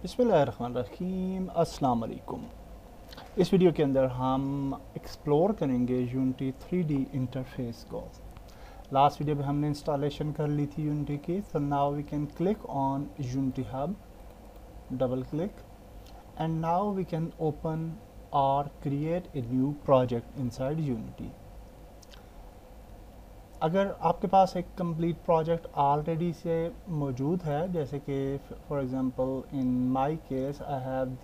बिस्मिल्लाहिर्रहमानिर्रहीम अस्सलाम वालेकुम। इस वीडियो के अंदर हम एक्सप्लोर करेंगे यूनिटी 3D इंटरफेस को। लास्ट वीडियो में हमने इंस्टॉलेशन कर ली थी यूनिटी की। So now we can click on Unity Hub, double click, and now we can open और create a new project inside Unity. अगर आपके पास एक कंप्लीट प्रोजेक्ट ऑलरेडी से मौजूद है, जैसे कि for example in my case I have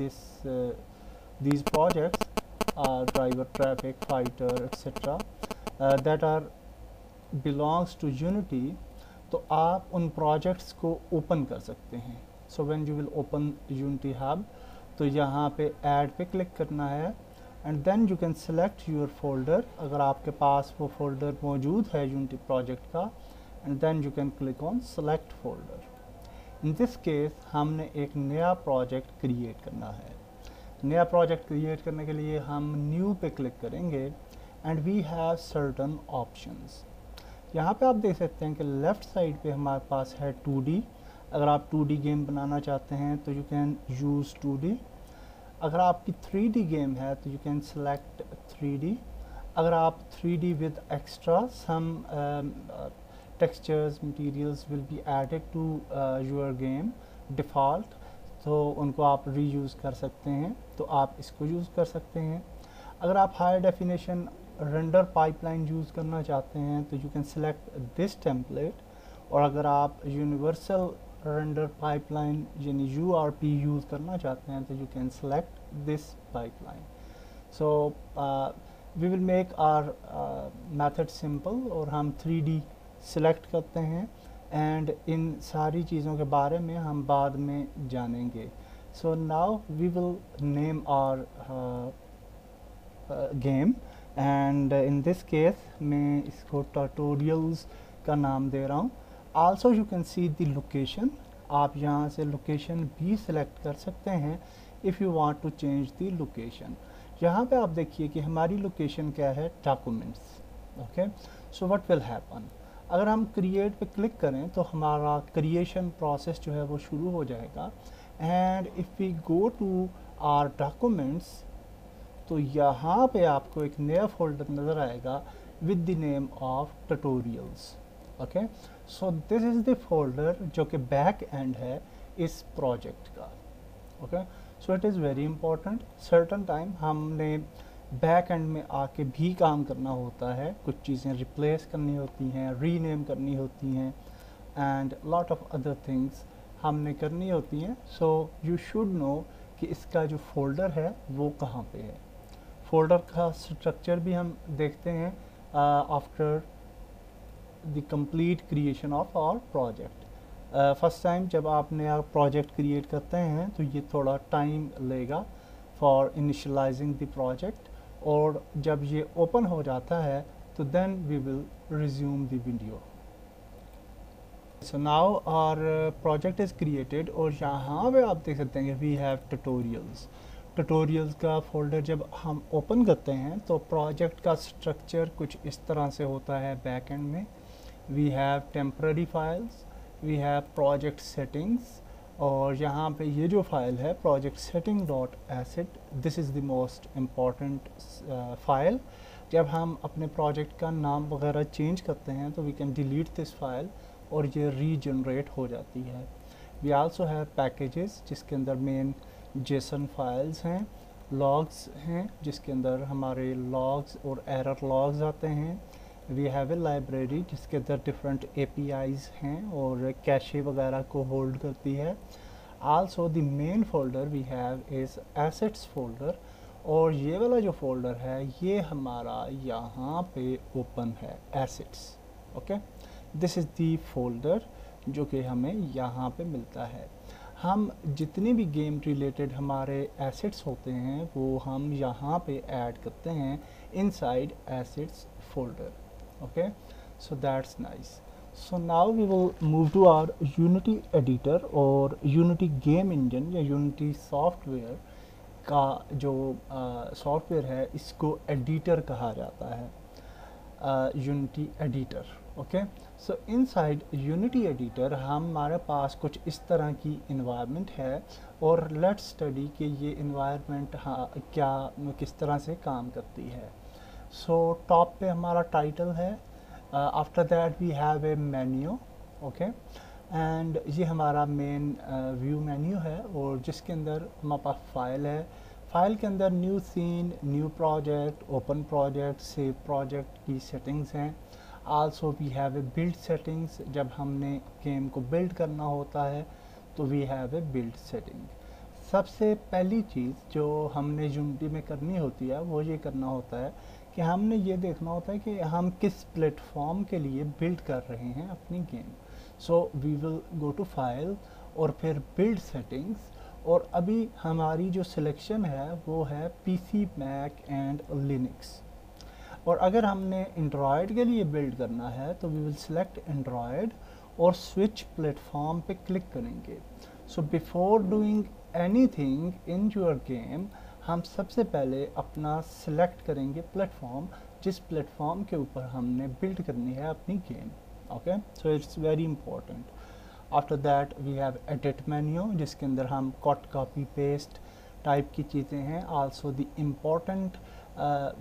these projects driver, traffic, fighter, etc. That are belongs to Unity, तो आप उन प्रोजेक्ट्स को ओपन कर सकते हैं। So when you will open Unity Hub, तो यहाँ पे ऐड पे क्लिक करना है and then you can select your folder, अगर आपके पास वो फोल्डर मौजूद है यूनिटी प्रोजेक्ट का, and then you can click on select folder. In this case हमने एक नया प्रोजेक्ट क्रिएट करना है। नया प्रोजेक्ट क्रिएट करने के लिए हम न्यू पे क्लिक करेंगे and we have certain options. यहाँ पे आप देख सकते हैं कि लेफ़्ट साइड पे हमारे पास है 2D। अगर आप 2D गेम बनाना चाहते हैं तो यू कैन यूज़ 2D। अगर आपकी 3D गेम है तो यू कैन सेलेक्ट 3D। अगर आप 3D with extra some textures materials will be added to your game default, तो उनको आप रीयूज़ कर सकते हैं, तो आप इसको यूज़ कर सकते हैं। अगर आप high definition render pipeline use करना चाहते हैं तो you can select this template. और अगर आप यूनिवर्सल रेंडर पाइपलाइन यानी URP यूज़ करना चाहते हैं तो you can select this pipeline. So we will make our method simple, और हम 3D सिलेक्ट करते हैं एंड इन सारी चीज़ों के बारे में हम बाद में जानेंगे। So now we will name our game, and in this case मैं इसको ट्यूटोरियल्स का नाम दे रहा हूँ। Also you can see the location, आप यहाँ से लोकेशन भी सिलेक्ट कर सकते हैं if you want to change the location. यहाँ पे आप देखिए कि हमारी लोकेशन क्या है, documents. Okay, so what will happen, अगर हम क्रिएट पे क्लिक करें तो हमारा क्रिएशन प्रोसेस जो है वो शुरू हो जाएगा। And if we go to our documents, तो यहाँ पे आपको एक नया फोल्डर नज़र आएगा with the name of tutorials. Okay, so this is the folder जो कि बैक एंड है इस प्रोजेक्ट का। Okay, so it is very important. Certain time हमने बैक एंड में आके भी काम करना होता है, कुछ चीज़ें रिप्लेस करनी होती हैं, रीनेम करनी होती हैं, and lot of other things हमने करनी होती हैं। सो यू शुड नो कि इसका जो फोल्डर है वो कहाँ पे है। फोल्डर का स्ट्रक्चर भी हम देखते हैं after the complete creation of our project. First time जब आप नया प्रोजेक्ट क्रिएट करते हैं तो ये थोड़ा टाइम लेगा फॉर इनिशियलाइजिंग द प्रोजेक्ट, और जब ये ओपन हो जाता है तो then we will resume the video. So now our project is created, और यहाँ पे आप देख सकते हैं कि वी हैव ट्यूटोरियल्स। ट्यूटोरियल्स का फोल्डर जब हम ओपन करते हैं तो प्रोजेक्ट का स्ट्रक्चर कुछ इस तरह से होता है। बैक एंड में we have temporary files, we have project settings, और यहाँ पे ये जो फाइल है project setting dot asset, this is the most important file. जब हम अपने प्रोजेक्ट का नाम वगैरह चेंज करते हैं तो we can delete this file और ये रीजनरेट हो जाती है। वी आल्सो हैव पैकेजेस जिसके अंदर मेन जेसन फाइल्स हैं, लॉग्स हैं जिसके अंदर हमारे लॉग्स और एरर लॉग्स आते हैं। वी हैव ए लाइब्रेरी जिसके अंदर डिफरेंट APIs हैं और कैशे वगैरह को होल्ड करती है। Also the main folder we have is assets folder, और ये वाला जो फोल्डर है ये हमारा यहाँ पे ओपन है, assets. Okay, this is the folder जो कि हमें यहाँ पे मिलता है। हम जितने भी गेम रिलेटेड हमारे एसेट्स होते हैं वो हम यहाँ पे ऐड करते हैं inside assets folder. Okay, so that's nice. So now we will move to our Unity editor और Unity game engine या Unity software का जो सॉफ्टवेयर है इसको एडिटर कहा जाता है, Unity editor। ओके। सो इनसाइड यूनिटी एडिटर हमारे पास कुछ इस तरह की इन्वायरमेंट है, और लेट्स स्टडी कि ये इन्वायरमेंट क्या किस तरह से काम करती है। सो टॉप पे हमारा टाइटल है, after that we have a menu, okay, and ये हमारा मेन व्यू मेन्यू है, और जिसके अंदर हमारे पास फाइल है। फाइल के अंदर new scene, new project, open project, save project की सेटिंग्स हैं। Also we have a build settings, जब हमने गेम को बिल्ड करना होता है तो we have a build setting. सबसे पहली चीज़ जो हमने यूनिटी में करनी होती है वो ये करना होता है कि हमने ये देखना होता है कि हम किस प्लेटफॉर्म के लिए बिल्ड कर रहे हैं अपनी गेम। So we will go to file और फिर बिल्ड सेटिंग्स, और अभी हमारी जो सिलेक्शन है वो है पीसी, मैक एंड लिनक्स। और अगर हमने एंड्रॉयड के लिए बिल्ड करना है तो वी विल सेलेक्ट एंड्रॉयड और स्विच प्लेटफॉर्म पे क्लिक करेंगे। So before doing anything in your game, हम सबसे पहले अपना सिलेक्ट करेंगे प्लेटफॉर्म, जिस प्लेटफॉर्म के ऊपर हमने बिल्ड करनी है अपनी गेम। Okay, so it's very important. After that we have edit menu, जिसके अंदर हम कट, कॉपी, पेस्ट टाइप की चीज़ें हैं। Also the important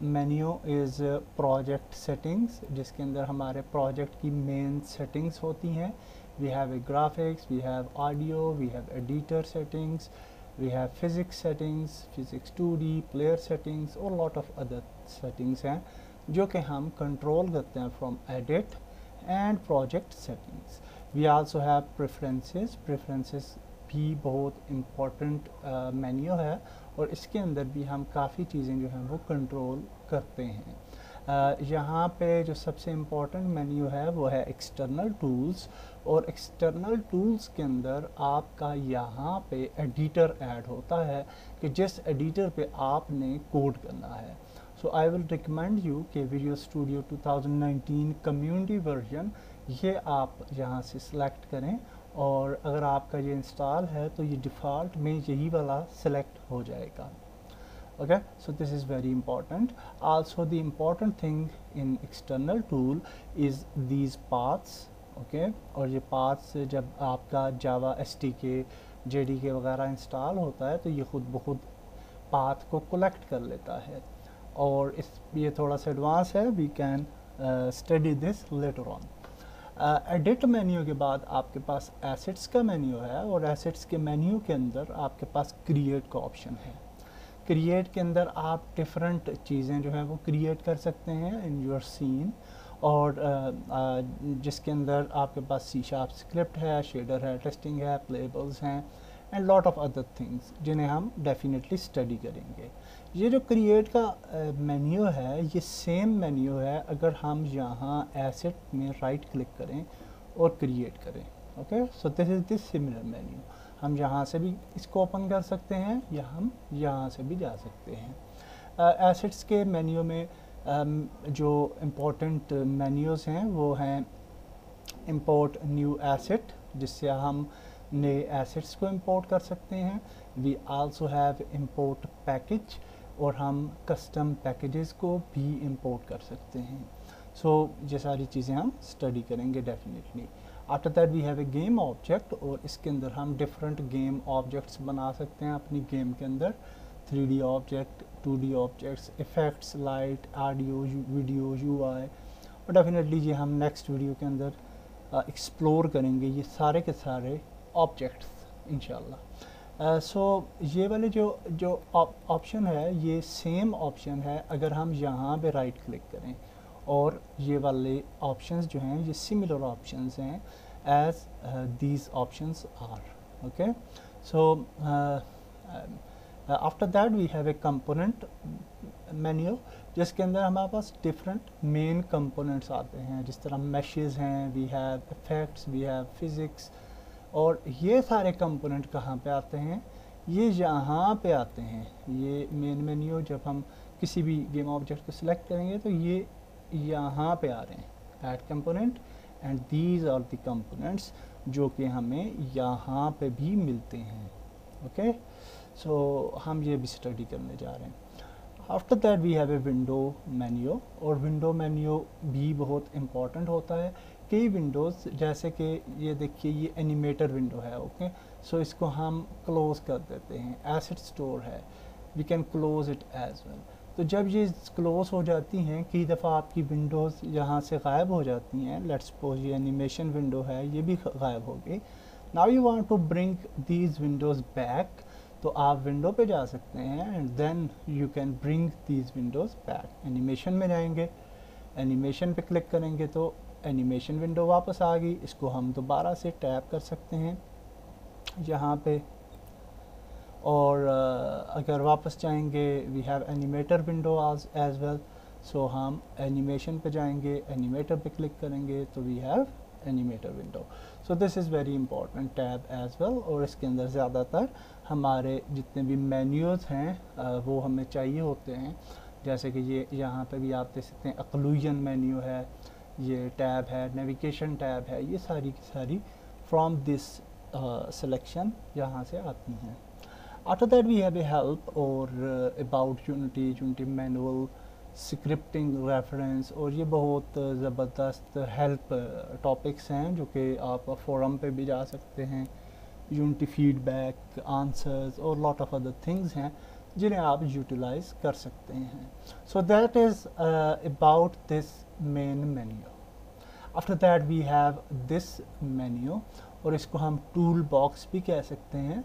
menu is project settings, जिसके अंदर हमारे प्रोजेक्ट की मेन सेटिंग्स होती हैं। We have a graphics, we have audio, we have editor settings, we have physics settings, physics 2D, player settings और lot of other settings हैं जो कि हम control करते हैं from edit and project settings. We also have preferences. Preferences भी बहुत important menu है, और इसके अंदर भी हम काफ़ी चीज़ें जो हैं वो control करते हैं। यहाँ पे जो सबसे इम्पॉर्टेंट मेन्यू है वो है एक्सटर्नल टूल्स, और एक्सटर्नल टूल्स के अंदर आपका यहाँ पे एडिटर ऐड होता है कि जिस एडिटर पे आपने कोड करना है। सो आई विल रिकमेंड यू कि विजुअल स्टूडियो 2019 कम्युनिटी वर्जन ये आप यहाँ से सिलेक्ट करें, और अगर आपका ये इंस्टॉल है तो ये डिफ़ॉल्ट में यही वाला सिलेक्ट हो जाएगा। Okay, so this is very important. Also the important thing in external tool is these paths, okay, और ये paths जब आपका Java SDK, JDK वगैरह इंस्टॉल होता है तो ये खुद ब खुद path को collect कर लेता है, और ये थोड़ा सा एडवांस है। we can study this later on. Edit menu के बाद आपके पास एसेट्स का मेन्यू है, और एसेट्स के मेन्यू के अंदर आपके पास क्रिएट का ऑप्शन है। क्रिएट के अंदर आप डिफरेंट चीज़ें जो है वो क्रिएट कर सकते हैं इन योर सीन, और जिसके अंदर आपके पास सी शार्प स्क्रिप्ट है, शेडर है, टेस्टिंग है, प्लेबल्स हैं, and lot of other things जिन्हें हम डेफिनेटली स्टडी करेंगे। ये जो क्रिएट का मेन्यू है ये सेम मेन्यू है अगर हम यहाँ एसेट में राइट क्लिक करें और क्रिएट करें। Okay, so this is this similar menu. हम यहाँ से भी इसको ओपन कर सकते हैं या हम यहाँ से भी जा सकते हैं। एसेट्स के मेन्यू में जो इम्पोर्टेंट मेन्यूज़ हैं वो हैं इंपोर्ट न्यू एसेट, जिससे हम नए एसेट्स को इंपोर्ट कर सकते हैं। We also have import package, और हम कस्टम पैकेजेस को भी इंपोर्ट कर सकते हैं। सो ये सारी चीज़ें हम स्टडी करेंगे definitely. After that we have a game object, और इसके अंदर हम डिफरेंट गेम ऑब्जेक्ट्स बना सकते हैं अपनी गेम के अंदर। 3D object, 2D objects, effects, light, audio, video, UI, और डेफिनेटली ये हम नेक्स्ट वीडियो के अंदर एक्सप्लोर करेंगे ये सारे के सारे ऑब्जेक्ट्स इंशाल्लाह। सो ये वाले जो ऑप्शन है ये सेम ऑप्शन है अगर हम यहाँ पे राइट क्लिक करें, और ये वाले ऑप्शंस जो हैं ये सिमिलर ऑप्शंस हैं as these options are. Okay, so after that we have a component menu, जिसके अंदर हमारे पास डिफरेंट मेन कंपोनेंट्स आते हैं, जिस तरह मैशेस हैं, we have effects, we have physics, और ये सारे कंपोनेंट कहाँ पे आते हैं? ये यहाँ पे आते हैं। ये मेन मेन्यू जब हम किसी भी गेम ऑब्जेक्ट को सिलेक्ट करेंगे तो ये यहाँ पे आ रहे हैं, add component, and these are the components जो कि हमें यहाँ पे भी मिलते हैं। ओके, सो हम ये भी स्टडी करने जा रहे हैं। After that we have a window menu, और विंडो मेन्यू भी बहुत इम्पॉर्टेंट होता है। कई विंडोज़ जैसे कि ये देखिए ये एनिमेटर विंडो है, ओके, सो इसको हम क्लोज़ कर देते हैं। एसेट स्टोर है, we can close it as well. तो जब ये क्लोज हो जाती हैं, कई दफ़ा आपकी विंडोज़ यहाँ से गायब हो जाती हैं। लेट्स सपोज ये एनिमेशन विंडो है, ये भी गायब हो गई। Now you want to bring these windows back, तो आप विंडो पे जा सकते हैं and then you can bring these windows back. Animation में जाएंगे, एनिमेशन पे क्लिक करेंगे तो एनिमेशन विंडो वापस आ गई। इसको हम दोबारा से टैप कर सकते हैं यहाँ पे, और अगर वापस जाएंगे we have animator window as well. So हम एनिमेशन पे जाएंगे, एनिमेटर पे क्लिक करेंगे तो we have animator window. So this is very important tab as well. और इसके अंदर ज़्यादातर हमारे जितने भी मेन्यूज़ हैं वो हमें चाहिए होते हैं। जैसे कि ये यहाँ पे भी आप देख सकते हैं अक्लूजन मेन्यू है, ये टैब है, नेविगेशन टैब है, ये सारी की सारी फ्रॉम दिस सिलेक्शन यहाँ से आती हैं। After that we have a help or about Unity manual, scripting reference, और ये बहुत ज़बरदस्त हेल्प टॉपिक्स हैं जो कि आप फोरम पे भी जा सकते हैं। Unity फीडबैक, आंसर्स और लॉट ऑफ अदर थिंग्स हैं जिन्हें आप यूटिलाइज कर सकते हैं। So that is about this main menu. After that we have this menu, और इसको हम टूल बॉक्स भी कह सकते हैं।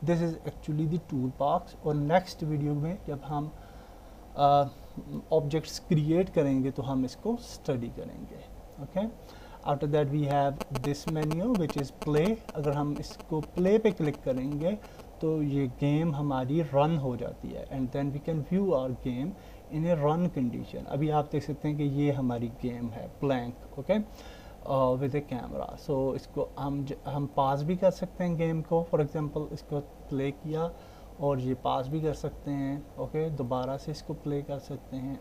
This is actually the tool box. और नेक्स्ट वीडियो में जब हम ऑब्जेक्ट्स क्रिएट करेंगे तो हम इसको स्टडी करेंगे, okay. After that we have this menu which is play. अगर हम इसको प्ले पे क्लिक करेंगे तो ये गेम हमारी रन हो जाती है and then we can view our game in a run condition. अभी आप देख सकते हैं कि ये हमारी गेम है blank, okay, with a camera. So इसको हम पास भी कर सकते हैं गेम को। फॉर एग्जांपल इसको प्ले किया और ये पास भी कर सकते हैं, ओके, दोबारा से इसको प्ले कर सकते हैं।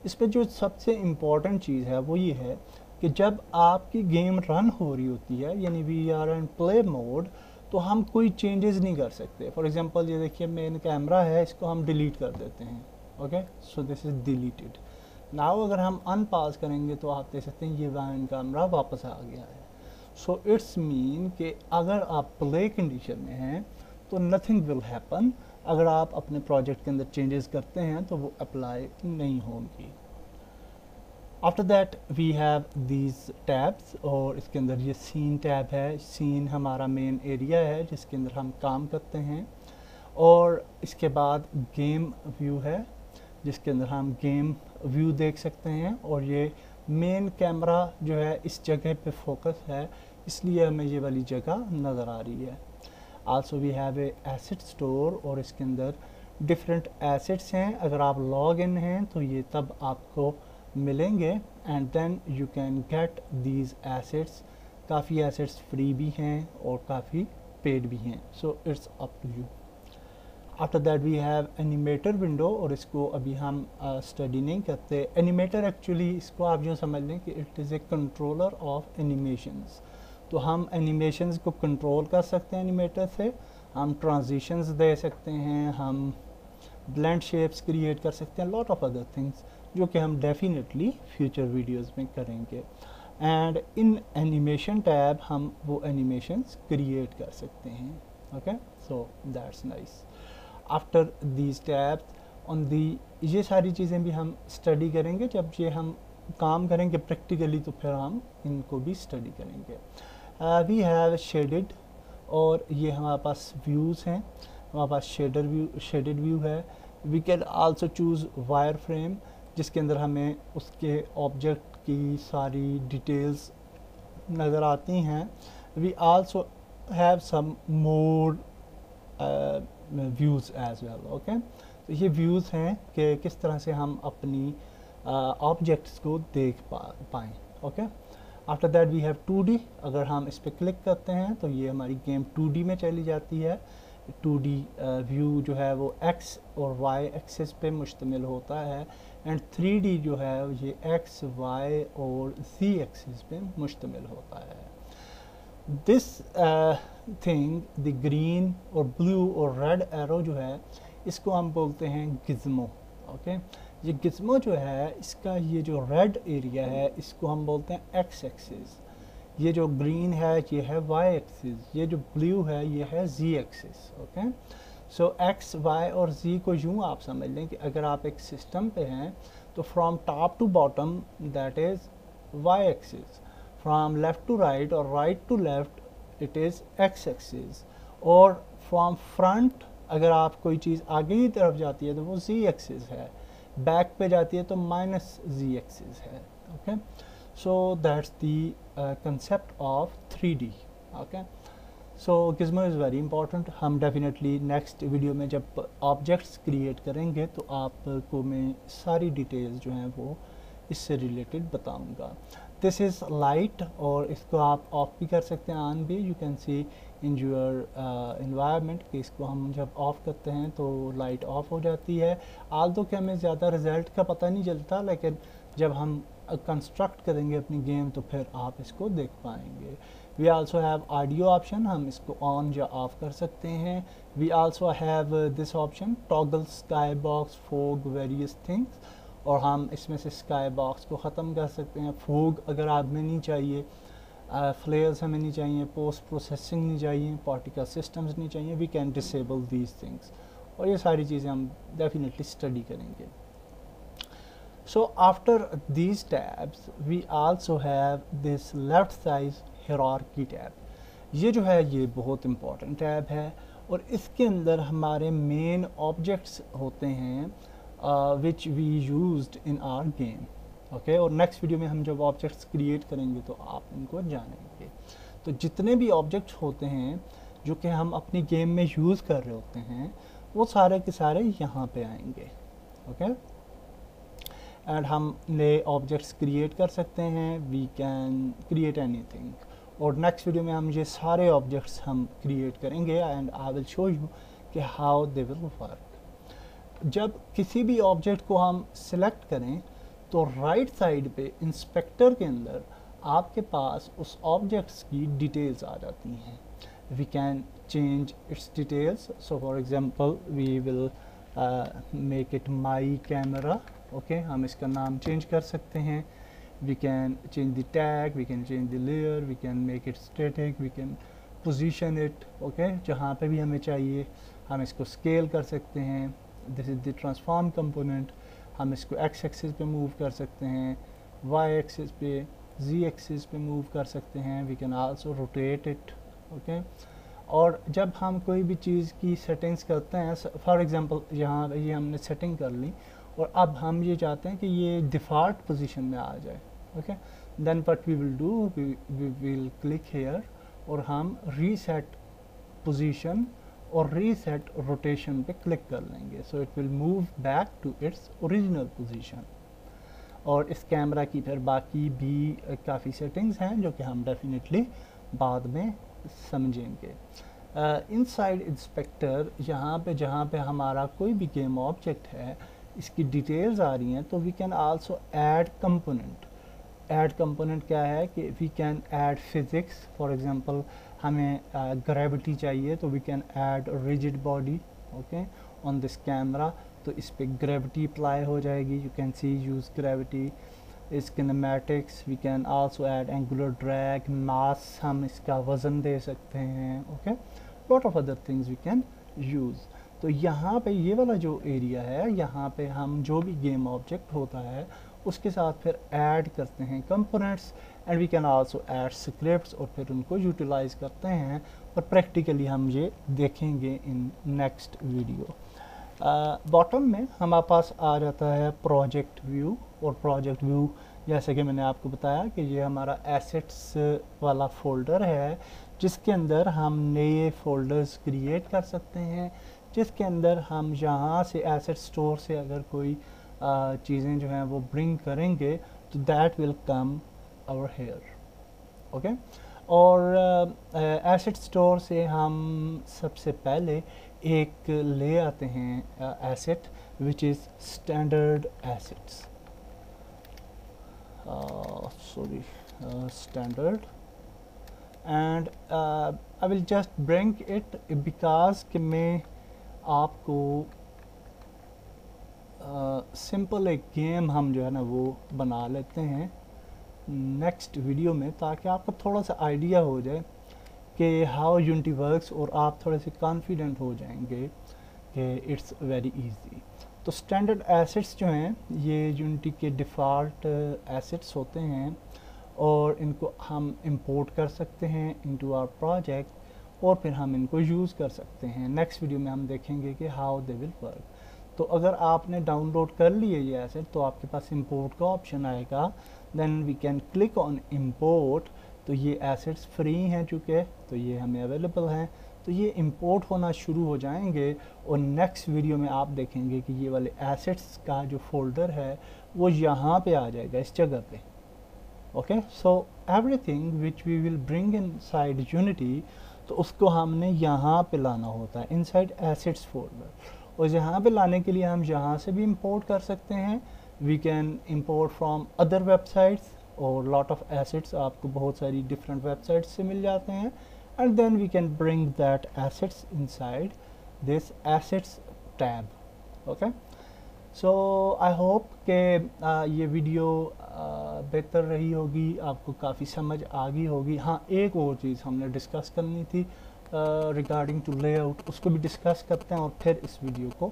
इस पर जो सबसे इम्पॉर्टेंट चीज़ है वो ये है कि जब आपकी गेम रन हो रही होती है, यानी we are in play mode, तो हम कोई चेंजेस नहीं कर सकते। फॉर एग्जांपल ये देखिए मेन कैमरा है, इसको हम डिलीट कर देते हैं, okay, so this is deleted. Now अगर हम अनपास करेंगे तो आप देख सकते हैं ये वाइन कैमरा वापस आ गया है। सो इट्स मीन कि अगर आप प्ले कंडीशन में हैं तो नथिंग विल हैपन। अगर आप अपने प्रोजेक्ट के अंदर चेंजेस करते हैं तो वो अप्लाई नहीं होंगी। After that we have these tabs, और इसके अंदर ये सीन टैब है। सीन हमारा मेन एरिया है जिसके अंदर हम काम करते हैं। और इसके बाद गेम व्यू है जिसके अंदर हम गेम व्यू देख सकते हैं। और ये मेन कैमरा जो है इस जगह पे फोकस है, इसलिए हमें ये वाली जगह नज़र आ रही है। Also we have a asset store, और इसके अंदर डिफरेंट एसेट्स हैं। अगर आप लॉग इन हैं तो ये तब आपको मिलेंगे and then you can get these assets. काफ़ी एसेट्स फ्री भी हैं और काफ़ी पेड भी हैं, so it's up to you. After that we have animator window, और इसको अभी हम स्टडी नहीं करते। एनिमेटर एक्चुअली इसको आप जो समझ लें कि it is a controller of animations. तो हम एनिमेशंस को कंट्रोल कर सकते हैं एनिमेटर से। हम ट्रांजिशंस दे सकते हैं, हम ब्लेंड शेप्स क्रिएट कर सकते हैं, लॉट ऑफ अदर थिंग्स जो कि हम डेफिनेटली फ्यूचर वीडियोस में करेंगे। एंड इन एनिमेशन टैब हम वो एनिमेशंस क्रिएट कर सकते हैं, okay, so that's nice. After these tabs on the, ये सारी चीज़ें भी हम स्टडी करेंगे जब ये हम काम करेंगे प्रैक्टिकली, तो फिर हम इनको भी स्टडी करेंगे। वी हैव शेडेड, और ये हमारे पास व्यूज़ हैं। हमारे पास शेडेड व्यू है। We can also choose wire frame जिसके अंदर हमें उसके ऑब्जेक्ट की सारी डिटेल्स नज़र आती हैं। We also have some more views as well, okay. तो ये व्यूज़ हैं कि किस तरह से हम अपनी ऑब्जेक्ट्स को देख पाएँ, okay. After that we have 2D। अगर हम इस पर क्लिक करते हैं तो ये हमारी गेम 2D में चली जाती है। 2D व्यू जो है वो X और Y एक्सिस पे मुश्तमिल होता है, एंड 3D जो है ये X, Y और Z एक्सिस पे मुश्तमिल होता है। दिस थिंग, द ग्रीन और ब्लू और रेड एरो जो है, इसको हम बोलते हैं गिज़्मो, ओके ये गिज़्मो जो है इसका ये जो रेड एरिया है इसको हम बोलते हैं एक्स एक्सिस, ये जो ग्रीन है ये है वाई एक्सिस, ये जो ब्लू है ये है Z axis. Okay so X Y और जी को यूँ आप समझ लें कि अगर आप एक सिस्टम पे हैं तो from top to bottom that is Y axis, from left to right और right to left it is X axis, और फ्रॉम फ्रंट अगर आप कोई चीज़ आगे की तरफ जाती है तो वो जी एक्सिस है, बैक पे जाती है तो माइनस जी एक्सिस है। Okay so that's the concept of 3D। Okay so Gizmo is very important. हम डेफिनेटली नेक्स्ट वीडियो में जब ऑब्जेक्ट्स क्रिएट करेंगे तो आपको मैं सारी डिटेल्स जो हैं वो इससे रिलेटेड बताऊंगा। दिस इज़ लाइट और इसको आप ऑफ भी कर सकते हैं, ऑन भी। You can C in your environment कि इसको हम जब ऑफ़ करते हैं तो लाइट ऑफ हो जाती है। आल्दो कि हमें ज़्यादा रिज़ल्ट का पता नहीं चलता, लेकिन जब हम कंस्ट्रक्ट करेंगे अपनी गेम तो फिर आप इसको देख पाएंगे। We also have audio option, हम इसको ऑन या ऑफ कर सकते हैं। We also have this option toggle sky box fog various things, और हम इसमें से स्काई बॉक्स को ख़त्म कर सकते हैं। फोग अगर आप में नहीं चाहिए, फ्लेयर्स हमें नहीं चाहिए, पोस्ट प्रोसेसिंग नहीं चाहिए, पार्टिकल सिस्टम्स नहीं चाहिए, we can disable these things, और ये सारी चीज़ें हम डेफिनेटली स्टडी करेंगे। So after these tabs we also have this left side hierarchy tab। ये जो है ये बहुत important टैब है और इसके अंदर हमारे मेन ऑब्जेक्ट्स होते हैं which we used in our game। Okay और नेक्स्ट वीडियो में हम जब ऑब्जेक्ट्स क्रिएट करेंगे तो आप इनको जानेंगे। तो जितने भी ऑब्जेक्ट्स होते हैं जो कि हम अपनी गेम में यूज़ कर रहे होते हैं वो सारे के सारे यहाँ पे आएंगे। ओके एंड हम नए ऑब्जेक्ट्स क्रिएट कर सकते हैं, वी कैन क्रिएट एनीथिंग, और नेक्स्ट वीडियो में हम ये सारे ऑब्जेक्ट्स हम क्रिएट करेंगे and I will show you कि हाउ दे विल वर्क। जब किसी भी ऑब्जेक्ट को हम सिलेक्ट करें तो राइट साइड पे इंस्पेक्टर के अंदर आपके पास उस ऑब्जेक्ट्स की डिटेल्स आ जाती हैं। We can change its details, so for example we will make it my camera. Okay हम इसका नाम चेंज कर सकते हैं। We can change the tag, we can change the layer, we can make it static, we can position it. Okay जहाँ पे भी हमें चाहिए हम इसको स्केल कर सकते हैं। This is the transform component. हम इसको एक्स एक्सिस पे मूव कर सकते हैं, वाई एक्सिस पे, जी एक्सिस पे मूव कर सकते हैं। We can also rotate it. Okay और जब हम कोई भी चीज़ की सेटिंग्स करते हैं, फॉर एग्जांपल यहाँ ये हमने सेटिंग कर ली और अब हम ये चाहते हैं कि ये डिफ़ॉल्ट पोजीशन में आ जाए। Okay then what we will do, we will click here और हम रीसेट पोजीशन और रीसेट रोटेशन पे क्लिक कर लेंगे। So it will move back to its original position. और इस कैमरा की फिर बाकी भी काफ़ी सेटिंग्स हैं जो कि हम डेफिनेटली बाद में समझेंगे। इनसाइड इंस्पेक्टर यहाँ पे जहाँ पे हमारा कोई भी गेम ऑब्जेक्ट है इसकी डिटेल्स आ रही हैं तो we can also add component. Add component क्या है कि we can add physics, for example हमें ग्रेविटी चाहिए तो we can add rigid body okay on this camera, तो इस पे ग्रेविटी अप्लाई हो जाएगी। You can see use gravity is kinematics. We can also add angular drag, mass, हम इसका वज़न दे सकते हैं। Okay lot of other things we can use. तो यहाँ पे ये वाला जो एरिया है यहाँ पे हम जो भी गेम ऑब्जेक्ट होता है उसके साथ फिर ऐड करते हैं components and we can also add scripts और फिर उनको यूटिलाइज करते हैं और प्रैक्टिकली हम ये देखेंगे इन नेक्स्ट वीडियो। बॉटम में हमारे पास आ जाता है प्रोजेक्ट व्यू, और प्रोजेक्ट व्यू जैसे कि मैंने आपको बताया कि ये हमारा एसेट्स वाला फोल्डर है जिसके अंदर हम नए फोल्डर्स क्रिएट कर सकते हैं, जिसके अंदर हम यहाँ से एसेट स्टोर से अगर कोई चीज़ें जो हैं वो ब्रिंग करेंगे तो that will come our here. Okay और एसेट स्टोर से हम सबसे पहले एक ले आते हैं asset which is standard assets, sorry standard, and I will just bring it because कि मैं आपको सिंपल एक गेम हम जो है ना वो बना लेते हैं नेक्स्ट वीडियो में, ताकि आपको थोड़ा सा आइडिया हो जाए कि हाउ यूनिटी वर्क्स, और आप थोड़े से कॉन्फिडेंट हो जाएंगे कि इट्स वेरी इजी। तो स्टैंडर्ड एसेट्स जो हैं ये यूनिटी के डिफ़ॉल्ट एसेट्स होते हैं, और इनको हम इंपोर्ट कर सकते हैं इनटू आवर प्रोजेक्ट, और फिर हम इनको यूज़ कर सकते हैं। नेक्स्ट वीडियो में हम देखेंगे कि हाउ दे विल वर्क। तो अगर आपने डाउनलोड कर लिए ये एसेट, तो आपके पास इंपोर्ट का ऑप्शन आएगा, then we can click on import. तो ये एसेट्स फ्री हैं चूँकि, तो ये हमें अवेलेबल हैं, तो ये इंपोर्ट होना शुरू हो जाएंगे। और नेक्स्ट वीडियो में आप देखेंगे कि ये वाले एसेट्स का जो फोल्डर है वो यहाँ पे आ जाएगा, इस जगह पे। Okay, so everything which we will bring inside Unity, तो उसको हमने यहाँ पे लाना होता है इनसाइड एसेट्स फोल्डर। और यहाँ पे लाने के लिए हम यहाँ से भी इंपोर्ट कर सकते हैं। We can import from other websites, और लॉट ऑफ एसेट्स आपको बहुत सारी डिफरेंट वेबसाइट्स से मिल जाते हैं, and then we can bring that assets inside this assets tab. Okay, so I hope कि ये वीडियो बेहतर रही होगी, आपको काफ़ी समझ आ गई होगी। हाँ, एक और चीज़ हमने डिस्कस करनी थी रिगार्डिंग टू लेआउट, उसको भी डिस्कस करते हैं और फिर इस वीडियो को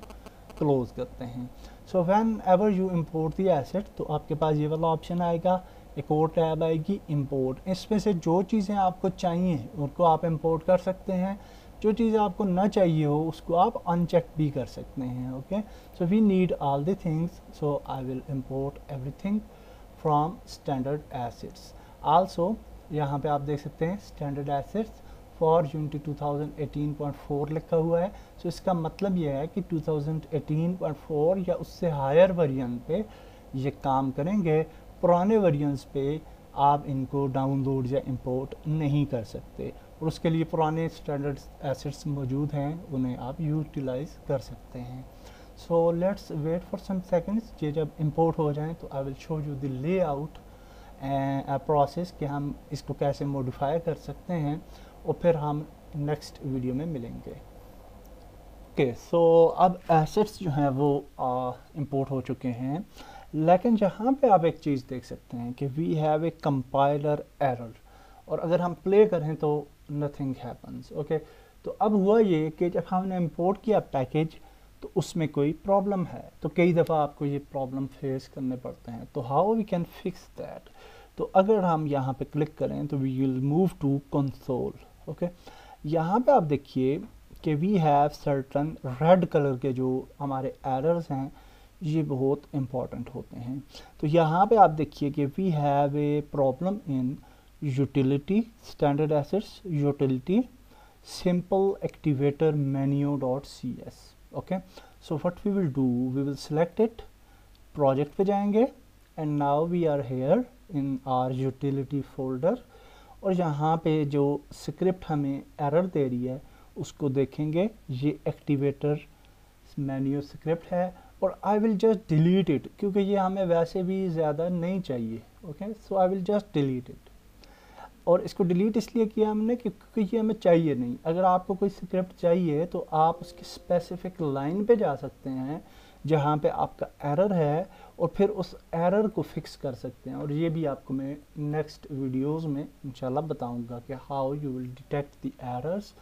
क्लोज करते हैं। So when ever you import the asset, तो आपके पास ये वाला ऑप्शन आएगा, एक और टैब आएगी इंपोर्ट। इसमें से जो चीज़ें आपको चाहिए उनको आप इंपोर्ट कर सकते हैं, जो चीज़ आपको ना चाहिए हो उसको आप अनचेक भी कर सकते हैं। Okay, so we need all the things, so I will import everything from standard assets. Also यहाँ पे आप देख सकते हैं स्टैंडर्ड एसेट्स फॉर यूनिटी 2018.4 लिखा हुआ है। सो इसका मतलब ये है कि 2018.4 या उससे हायर वर्जन पे ये काम करेंगे। पुराने वर्जन्स पे आप इनको डाउनलोड या इंपोर्ट नहीं कर सकते, और उसके लिए पुराने स्टैंडर्ड एसेट्स मौजूद हैं, उन्हें आप यूटिलाइज कर सकते हैं। So let's wait for some seconds. ये जब इंपोर्ट हो जाएं तो I will show you the layout process कि हम इसको कैसे मॉडिफाई कर सकते हैं, और फिर हम नेक्स्ट वीडियो में मिलेंगे। ओके, सो अब एसेट्स जो हैं वो इंपोर्ट हो चुके हैं, लेकिन जहाँ पे आप एक चीज़ देख सकते हैं कि we have a compiler error, और अगर हम प्ले करें तो नथिंग हैपन्स। ओके, तो अब हुआ ये कि जब हमने इंपोर्ट किया पैकेज तो उसमें कोई प्रॉब्लम है, तो कई दफ़ा आपको ये प्रॉब्लम फेस करने पड़ते हैं। तो how we can fix that? तो अगर हम यहाँ पे क्लिक करें तो we will move to console. Okay, यहाँ पे आप देखिए कि we have certain red colour के जो हमारे एरर्स हैं, ये बहुत इम्पॉर्टेंट होते हैं। तो यहाँ पे आप देखिए कि we have a problem in utility standard assets utility simple activator menu.cs। okay, so what we will do, we will select it, project पे जाएंगे, and now we are here in our utility folder, और यहाँ पे जो script हमें error दे रही है उसको देखेंगे। ये एक्टिवेटर मेन्यू स्क्रिप्ट है, और I will just delete it, क्योंकि ये हमें वैसे भी ज़्यादा नहीं चाहिए। Okay, so I will just delete it. और इसको डिलीट इसलिए किया हमने क्योंकि ये हमें चाहिए नहीं। अगर आपको कोई स्क्रिप्ट चाहिए तो आप उसकी स्पेसिफिक लाइन पे जा सकते हैं जहाँ पे आपका एरर है, और फिर उस एरर को फिक्स कर सकते हैं। और ये भी आपको मैं नेक्स्ट वीडियोस में इंशाल्लाह बताऊंगा कि how you will detect the errors,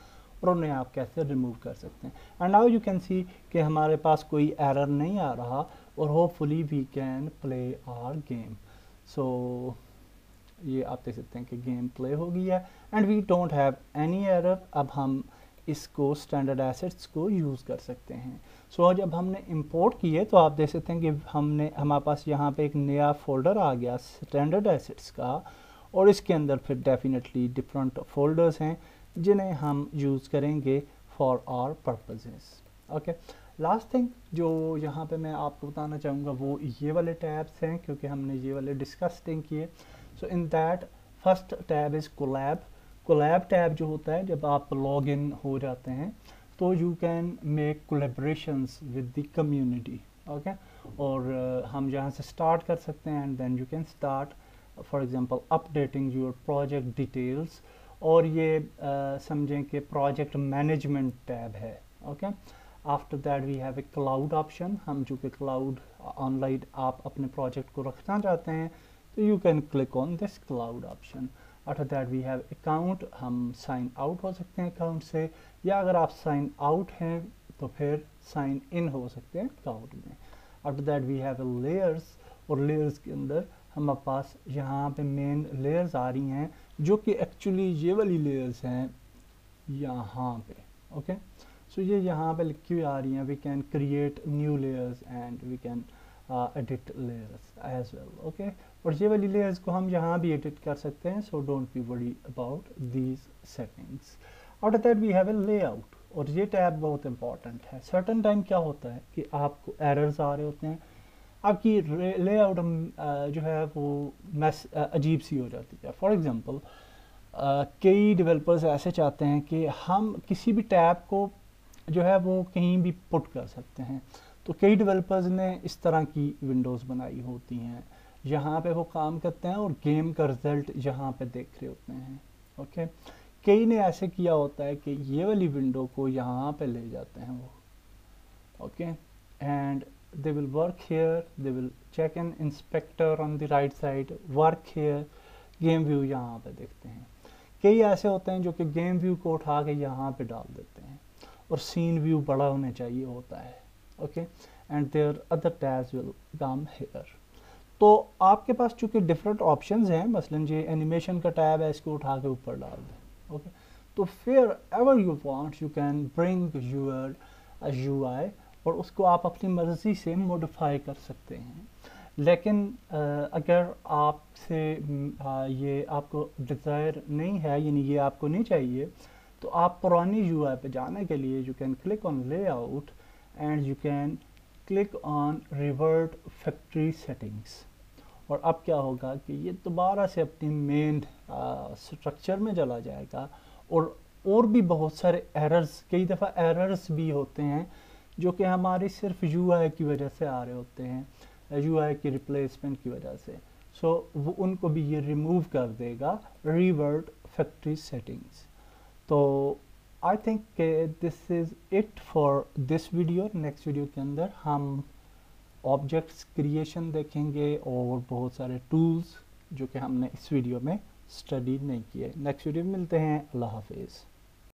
और उन्हें आप कैसे रिमूव कर सकते हैं। And now you can see कि हमारे पास कोई एरर नहीं आ रहा, और hopefully we can play our game. So ये आप देख सकते हैं कि गेम प्ले हो गई है, and we don't have any error. अब हम इसको स्टैंडर्ड एसेट्स को यूज़ कर सकते हैं। सो जब हमने इंपोर्ट किए तो आप देख सकते हैं कि हमारे पास यहाँ पे एक नया फोल्डर आ गया स्टैंडर्ड एसेट्स का, और इसके अंदर फिर डेफिनेटली डिफरेंट फोल्डर्स हैं जिन्हें हम यूज़ करेंगे for our purposes. Okay, last thing जो यहाँ पे मैं आपको बताना चाहूँगा वो ये वाले टैब्स हैं, क्योंकि हमने ये वाले डिस्कस नहीं किए। So in that first tab is Collab. Collab tab जो होता है जब आप लॉग इन हो जाते हैं तो you can make collaborations with the community. Okay, और हम यहाँ से स्टार्ट कर सकते हैं, and then you can start for example updating your project details, और ये समझें कि प्रोजेक्ट मैनेजमेंट टैब है। Okay, after that we have a cloud option, हम जो कि क्लाउड ऑनलाइन आप अपने प्रोजेक्ट को रखना चाहते हैं तो you can click on this cloud option. After that we have account, हम साइन आउट हो सकते हैं अकाउंट से, या अगर आप साइन आउट हैं तो फिर साइन इन हो सकते हैं अकाउंट में। After that we have layers, और लेयर्स के अंदर हमारे पास यहाँ पे मेन लेयर्स आ रही हैं जो कि एक्चुअली ये वाली लेयर्स हैं यहाँ पे। ओके, सो ये यहाँ पे लिखी हुई आ रही हैं, we can create new layers and we can edit layers as well. Okay, और ये वाली लेयर्स को हम यहाँ भी एडिट कर सकते हैं, so don't be worry about these settings. After that we have a layout, और ये टैब बहुत इंपॉर्टेंट है। सर्टन टाइम क्या होता है कि आपको एरर्स आ रहे होते हैं, आपकी लेआउट जो है वो अजीब सी हो जाती है। फॉर एग्जांपल कई डेवलपर्स ऐसे चाहते हैं कि हम किसी भी टैब को जो है वो कहीं भी पुट कर सकते हैं, तो कई डेवलपर्स ने इस तरह की विंडोज़ बनाई होती हैं, यहाँ पे वो काम करते हैं और गेम का रिज़ल्ट यहाँ पे देख रहे होते हैं। ओके, कई ने ऐसे किया होता है कि ये वाली विंडो को यहाँ पे ले जाते हैं वो। Okay, and they will work here, they will check an inspector on the right side, work here, game view यहाँ पे देखते हैं। कई ऐसे होते हैं जो कि गेम व्यू को उठा के यहाँ पे डाल देते हैं, और सीन व्यू बड़ा होने चाहिए होता है। Okay, and there other tabs will come here. तो आपके पास चूँकि डिफरेंट ऑप्शंस हैं, मसलन ये एनिमेशन का टैब है, इसको उठा के ऊपर डाल दें। ओके, तो wherever you want you can bring your UI, और उसको आप अपनी मर्ज़ी से मॉडिफाई कर सकते हैं। लेकिन अगर आपसे ये आपको डिज़ायर नहीं है, यानी ये आपको नहीं चाहिए, तो आप पुरानी UI पे जाने के लिए you can click on layout and you can click on revert factory settings. और अब क्या होगा कि ये दोबारा से अपनी मेन स्ट्रक्चर में चला जाएगा, और भी बहुत सारे एरर्स, कई दफ़ा एरर्स भी होते हैं जो कि हमारी सिर्फ UI की वजह से आ रहे होते हैं, UI की रिप्लेसमेंट की वजह से। सो वो उनको भी ये रिमूव कर देगा, रिवर्ट फैक्ट्री सेटिंग्स। तो I think this is it for this video. Next video के अंदर हम ऑब्जेक्ट्स क्रिएशन देखेंगे और बहुत सारे टूल्स जो कि हमने इस वीडियो में स्टडी नहीं किए। नेक्स्ट वीडियो में मिलते हैं। अल्लाह हाफिज़।